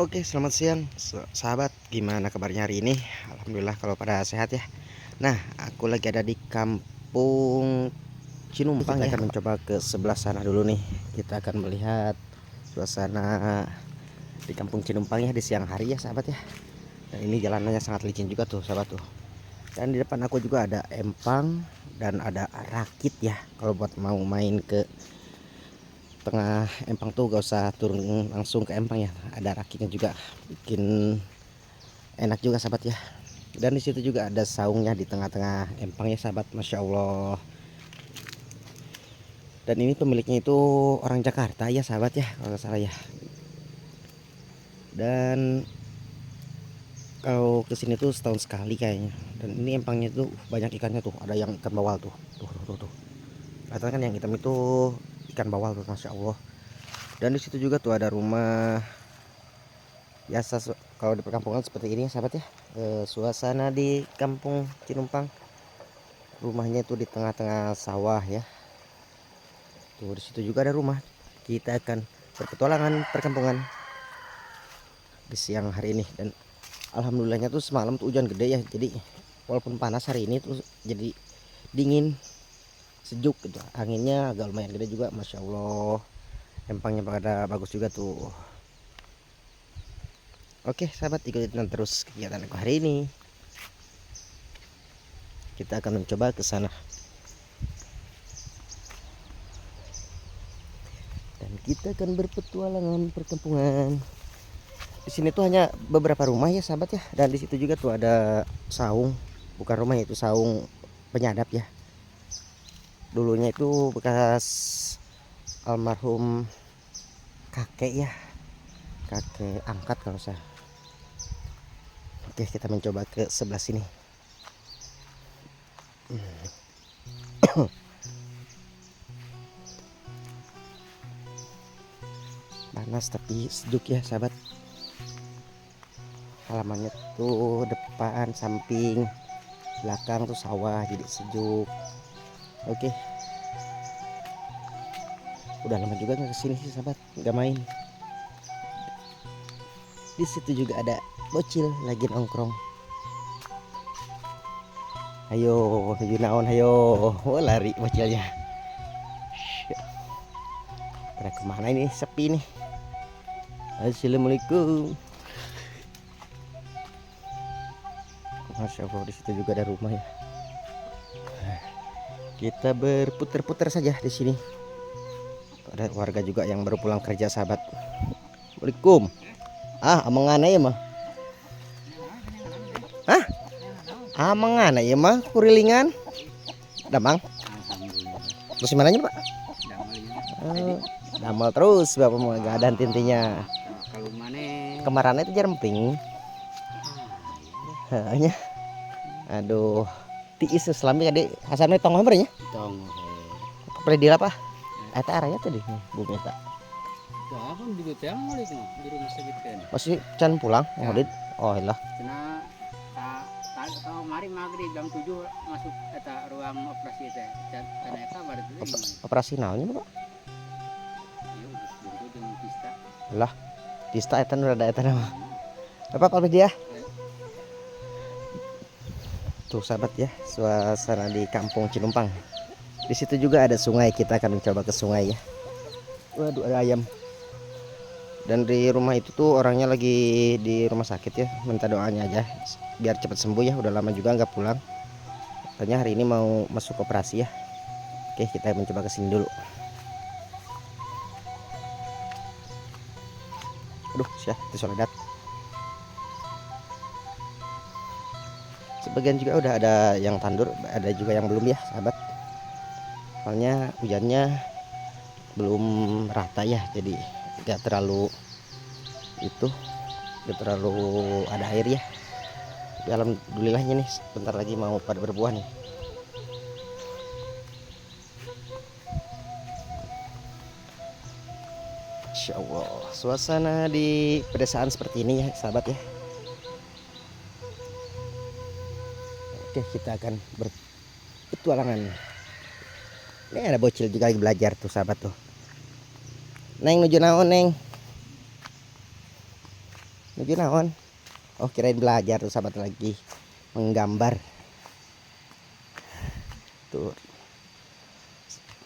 Oke, selamat siang sahabat. Gimana kabarnya hari ini? Alhamdulillah kalau pada sehat ya. Nah, aku lagi ada di kampung Cinumpang ya. Kita akan mencoba ke sebelah sana dulu nih. Kita akan melihat suasana di kampung Cinumpang ya di siang hari ya sahabat ya. Dan ini jalanannya sangat licin juga tuh sahabat tuh. Dan di depan aku juga ada empang dan ada rakit ya. Kalau buat mau main ke tengah empang tuh gak usah turun langsung ke empang ya, ada rakitnya juga, bikin enak juga sahabat ya. Dan di situ juga ada saungnya di tengah-tengah empang ya sahabat, masya Allah. Dan ini pemiliknya itu orang Jakarta ya sahabat ya kalau nggak salah ya. Dan kalau kesini tuh setahun sekali kayaknya. Dan ini empangnya tuh banyak ikannya tuh, ada yang ikan bawal tuh. Atau kan yang hitam itu ikan bawal tuh, masya Allah. Dan di situ juga tuh ada rumah biasa kalau di perkampungan seperti ini ya sahabat ya. Suasana di kampung Cinumpang, rumahnya itu di tengah-tengah sawah ya. Tuh di situ juga ada rumah. Kita akan berpetualangan perkampungan di siang hari ini. Dan alhamdulillahnya tuh semalam tuh hujan gede ya, jadi walaupun panas hari ini tuh jadi dingin, sejuk gitu. Anginnya agak lumayan gede juga, masya Allah. Empangnya pada bagus juga tuh. Oke sahabat, ikutin terus kegiatan aku hari ini. Kita akan mencoba ke sana. Dan kita akan berpetualangan perkampungan. Di sini tuh hanya beberapa rumah ya sahabat ya. Dan di situ juga tuh ada saung, bukan rumah itu saung penyadap ya. Dulunya itu bekas almarhum kakek ya, kakek angkat kalau saya. Oke, kita mencoba ke sebelah sini. Panas tapi sejuk ya sahabat. Halamannya tuh depan, samping, belakang tuh sawah, jadi sejuk. Oke, udah lama juga nggak kesini sih sahabat, nggak main. Di situ juga ada bocil lagi nongkrong. Ayo, naon ayo. Oh, lari bocilnya. Pada kemana ini? Sepi nih. Assalamualaikum. Masya Allah, di situ juga ada rumah ya. Kita berputar-putar saja di sini. Ada warga juga yang baru pulang kerja sahabat. Assalamualaikum. Amangana ya mah. Amangana ya mah kurilingan. Damang. Terus mananya Pak? Damal terus Bapak mau gak ada tintinya. Kalau mana Kemarin itu jeremping. Hanya. Aduh. Tiis selami kade hasannya tong hambernya. tong Predil apa? Eta arahnya tadi bumi eta. apa di BPM balik no di rumah sakit kan Masih can pulang ngodit. Oh lah. cina tak mari maghrib jam 7 masuk eta ruang operasi teh karena eta baru teh Operasi naonnya Pak? ya udah dengan pista Lah. Tista eta nu rada eta nama. Apa kalau dia? Tuh sahabat ya, suasana di kampung Cinumpang. Di situ juga ada sungai, kita akan mencoba ke sungai ya. Waduh, ada ayam. Dan di rumah itu tuh orangnya lagi di rumah sakit ya, minta doanya aja biar cepat sembuh ya, udah lama juga nggak pulang. Katanya hari ini mau masuk operasi ya. Oke, kita mencoba ke sini dulu. Aduh, itu soledad. Sebagian juga udah ada yang tandur, ada juga yang belum ya sahabat. Soalnya hujannya belum rata ya, jadi gak terlalu ada air ya. Tapi alhamdulillahnya nih bentar lagi mau pada berbuah nih. Insya Allah suasana di pedesaan seperti ini ya sahabat ya. Oke, kita akan berpetualangan. Ini ada bocil juga lagi belajar tuh sahabat tuh. Neng nuju naon neng? Nuju naon? Oh, kirain belajar tuh sahabat lagi menggambar. Tuh.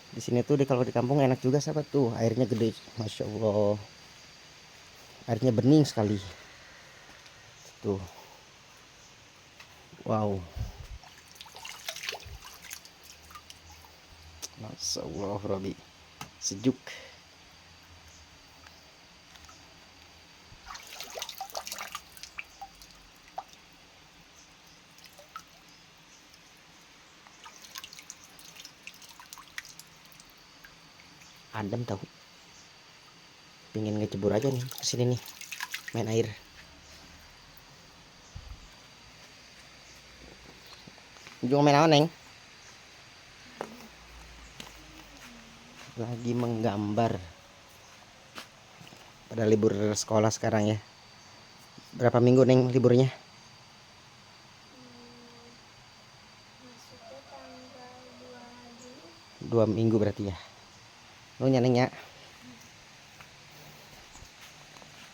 Di sini tuh kalau di kampung enak juga sahabat tuh, airnya gede, masya Allah, airnya bening sekali tuh. Wow, masya Allah Robi, sejuk. Adem tahu, pingin ngecebur aja nih kesini nih, main air. Juga main apa neng? Lagi menggambar. Pada libur sekolah sekarang ya. Berapa minggu neng liburnya? Masuknya tanggal 2 minggu berarti ya. Lu nyaneng ya.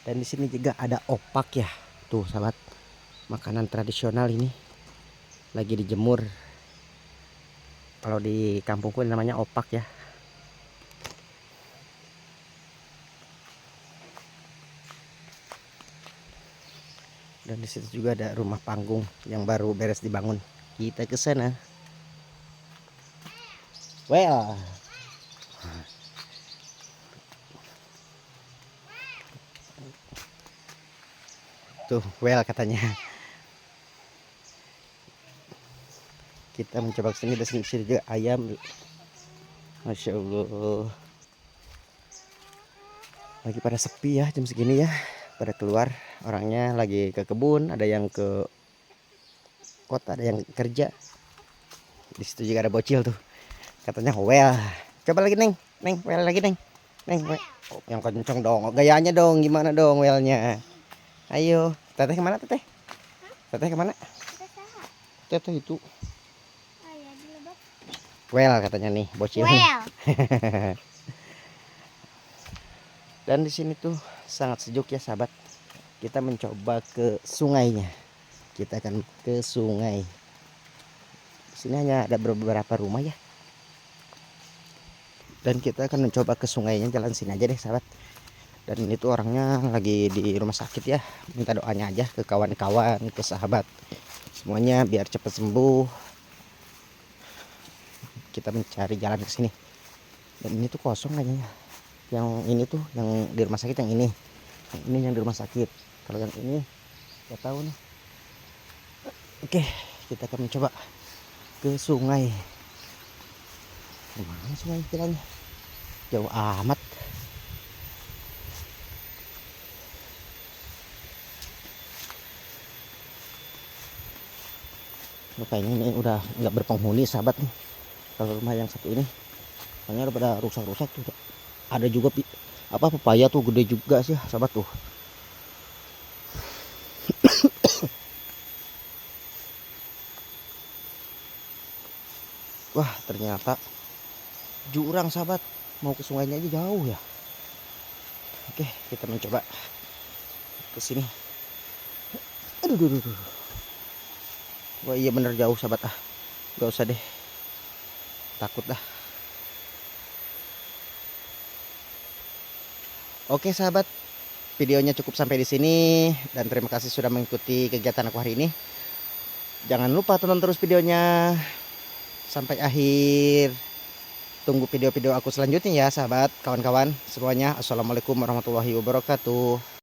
Dan di sini juga ada opak ya. Tuh sahabat, makanan tradisional ini lagi dijemur. Kalau di kampungku namanya opak ya. Dan di situ juga ada rumah panggung yang baru beres dibangun. Kita ke sana. Well. Tuh, well katanya. Kita mencoba kesini, dan sini juga ayam. Masya Allah. Lagi pada sepi ya jam segini ya. Pada keluar, orangnya lagi ke kebun, ada yang ke kota, ada yang kerja. Di situ juga ada bocil tuh. Katanya well. Coba lagi neng, neng well lagi neng, neng well. Oh, yang kenceng dong, gayanya dong, gimana dong wellnya? Ayo, teteh kemana teteh? Teteh kemana? kita saha. Teteh itu. Oh ya, di Lebak. Well katanya nih bocil. Well. Dan di sini tuh sangat sejuk ya sahabat. Kita mencoba ke sungainya. Kita akan ke sungai. Di sini hanya ada beberapa rumah ya. Dan kita akan mencoba ke sungainya, jalan sini aja deh sahabat. Dan ini tuh orangnya lagi di rumah sakit ya. Minta doanya aja ke kawan-kawan, ke sahabat, semuanya biar cepat sembuh. Kita mencari jalan ke sini. Dan ini tuh kosong kayaknya. Yang ini tuh yang di rumah sakit, yang ini. Yang ini yang di rumah sakit. Kalau yang ini nggak tahu nih. Oke, kita akan mencoba ke sungai. Gimana sungai jalannya? Jauh amat. Kayaknya ini udah nggak berpenghuni sahabat nih. Kalau rumah yang satu ini, kayaknya udah pada rusak-rusak tuh. Ada juga apa pepaya tuh gede juga sih sahabat tuh. Wah, ternyata jurang sahabat. Mau ke sungainya aja jauh ya. Oke, kita mencoba ke sini. Aduh, aduh, aduh. Wah iya bener jauh sahabat ah. Gak usah deh. Takut dah. Oke sahabat, videonya cukup sampai di sini dan terima kasih sudah mengikuti kegiatan aku hari ini. Jangan lupa tonton terus videonya sampai akhir. Tunggu video-video aku selanjutnya ya sahabat, kawan-kawan semuanya. Assalamualaikum warahmatullahi wabarakatuh.